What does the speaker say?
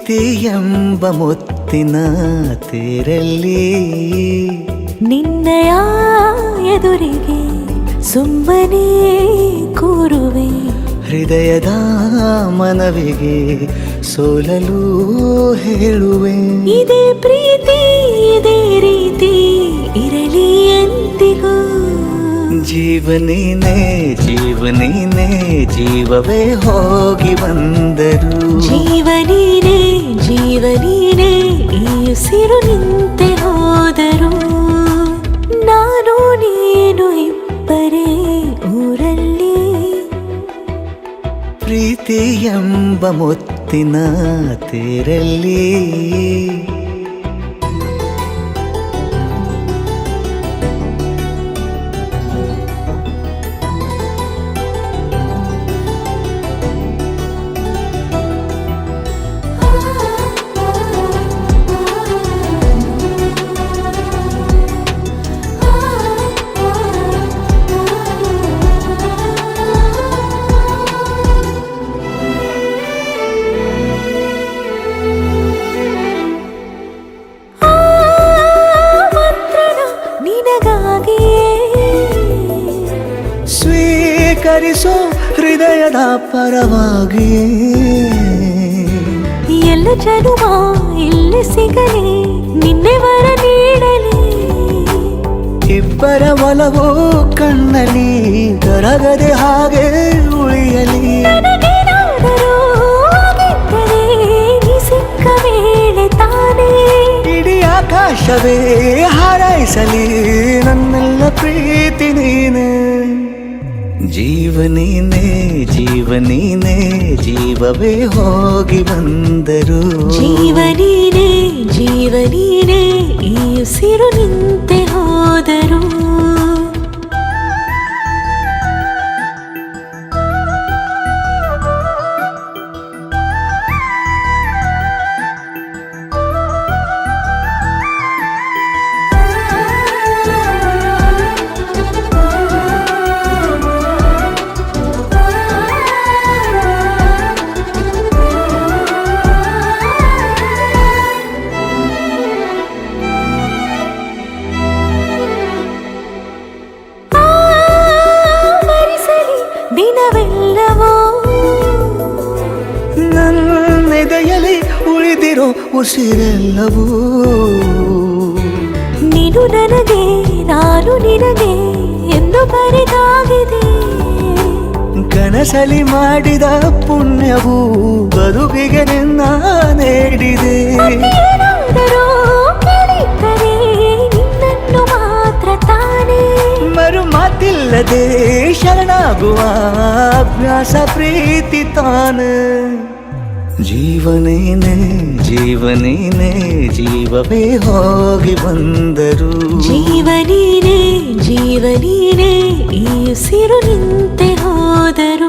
ಪ್ರೀತಿ ಎಂಬ ಮುತ್ತಿನ ತೇರಲ್ಲಿ ನಿನ್ನಯ ಎದುರಿಗೆ ಸುಮ್ಮನೆ ಕೂರುವೆ. ಹೃದಯದ ಮನವಿಗೆ ಸೋಲಲು ಹೇಳುವೆ. ಇದೇ ಪ್ರೀತಿ ಇದೇ ರೀತಿ ಇರಲಿ ಎಂದಿಗೂ. ಜೀವನೇನೆ ಜೀವನೇನೆ ಜೀವವೇ ಹೋಗಿ ಬಂದರು. ಜೀವನೀನೇ ಜೀವನೀನೇ ಈ ಉಸಿರು ನಿಂತೆ ಹೋದರು. ನಾನು ನೀನು ಇಬ್ಬರೇ ಊರಲ್ಲಿ. ಪ್ರೀತಿ ಎಂಬ ಮುತ್ತಿನ ತೇರಲ್ಲಿ ಸ್ವೀಕರಿಸೋ ಹೃದಯದ ಪರವಾಗಿ. ಎಲ್ಲ ಜನುಮ ಇಲ್ಲಿ ಸಿಗಲಿ ನಿನ್ನೆ ವರ ನೀಡಲಿ. ಇಬ್ಬರ ಒಲವು ಕಣ್ಣಲ್ಲಿ ಕರಗದೆ ಹಾಗೆ ಉಳಿಯಲಿ. ನನಗೇನಾದರೂ ಆಗಿದ್ದರೆ ನೀ ಸಿಕ್ಕ ವೇಳೆ ತಾನೇ ಇಡೀ ಆಕಾಶವೇ ಹಾರೈಸಲಿ ನನ್ನೆಲ್ಲ ಪ್ರೀತಿ ನೀನೆ. ಜೀವನೇನೆ ಜೀವನೇನೆ ಜೀವವೇ ಹೋಗಿ ಬಂದರು. ಜೀವನೀನೇ ಜೀವನೀನೇ ಈ ಉಸಿರು ನಿಂತೆ ಹೋದರು. ದಿನವೆಲ್ಲವೋ ನನ್ನೆದೆಯಲ್ಲಿ ಉಳಿದಿರೋ ಉಸಿರೆಲ್ಲವೂ ನೀನು ನನಗೆ ನಾನು ನಿನಗೆ ಎಂದು ಬರೆದಾಗಿದೆ. ಕನಸಲಿ ಮಾಡಿದ ಪುಣ್ಯವು ಬದುಕಿಗೆ ನಿನ್ನ ನೀಡಿದೆ. ಏನಾದರೂ ಕೇಳಿದ್ದರೆ ನಿನ್ನನ್ನು ಮಾತ್ರ ತಾನೇ. ಮರು ಮಾತಿಲ್ಲದೆ ಶರಣಾಗುವ ಅಭ್ಯಾಸ ಪ್ರೀತಿ ತಾನೆ. ಜೀವನೇನೆ ಜೀವನೇನೆ ಜೀವವೇ ಹೋಗಿ ಬಂದರು. ಜೀವನೀನೇ ಜೀವನೀನೇ ಈ ಉಸಿರು ನಿಂತೆ ಹೋದರು.